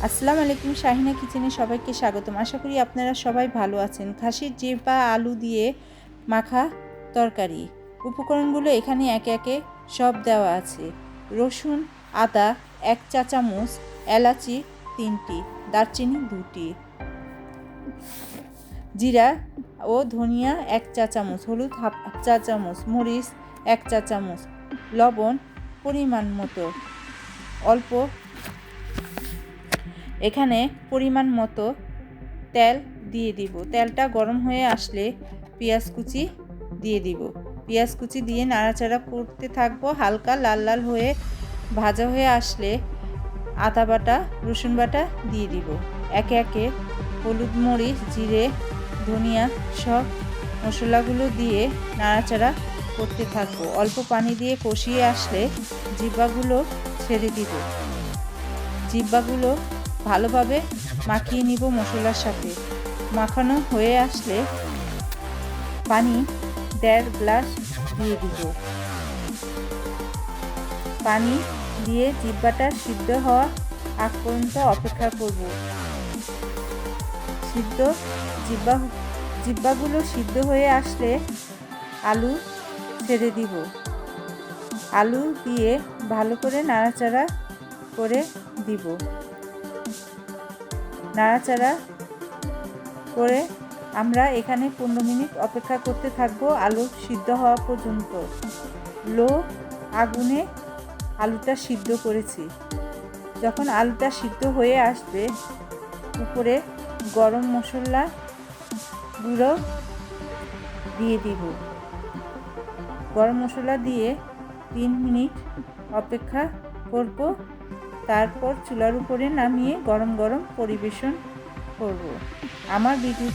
আসসালামু আলাইকুম, শাহিনা কিচেনে সবাইকে স্বাগতম। আশা করি আপনারা সবাই ভালো আছেন। খাসির জিহ্বা আলু দিয়ে মাখা তরকারি। উপকরণগুলো এখানে একে একে সব দেওয়া আছে। রসুন, আদা 1 চা চামচ, এলাচি 3টি, দারচিনি 2টি, জিরা ও ধনিয়া 1 চা চামচ, হলুদ হাফ চা চামচ, মরিচ 1 চা চামচ, লবণ পরিমাণ মতো, অল্প এখানে পরিমাণ মতো তেল দিয়ে দিব। তেলটা গরম হয়ে আসলে পেঁয়াজ কুচি দিয়ে দিব। পেঁয়াজ কুচি দিয়ে নাড়াচাড়া করতে থাকবো। হালকা লাল লাল হয়ে ভাজা হয়ে আসলে আদা বাটা, রসুন বাটা দিয়ে দিব। একে একে হলুদ, মরিচ, জিরে, ধনিয়া সব মশলাগুলো দিয়ে নাড়াচাড়া করতে থাকবো। অল্প পানি দিয়ে কষিয়ে আসলে জিহ্বাগুলো ছেড়ে দিব। জিহ্বাগুলো ভালোভাবে মাখিয়ে নিব মশলার সাথে। মাখানো হয়ে আসলে পানি 1.5 গ্লাস দিয়ে দিব। পানি দিয়ে জিহ্বাটা সিদ্ধ হওয়া আগ পর্যন্ত অপেক্ষা করব। জিহ্বাগুলো সিদ্ধ হয়ে আসলে আলু ছেড়ে দিব। আলু দিয়ে ভালো করে নাড়াচাড়া করে দিব। নাড়াচাড়া করে আমরা এখানে 15 মিনিট অপেক্ষা করতে থাকবো আলু সিদ্ধ হওয়া পর্যন্ত। লো আগুনে আলুটা সিদ্ধ করেছি। যখন আলুটা সিদ্ধ হয়ে আসবে উপরে গরম মশলা গুঁড়ো দিয়ে দিব। গরম মশলা দিয়ে 3 মিনিট অপেক্ষা করব। তারপর চুলার উপরে নামিয়ে গরম গরম পরিবেশন করব। আমার ভিডিও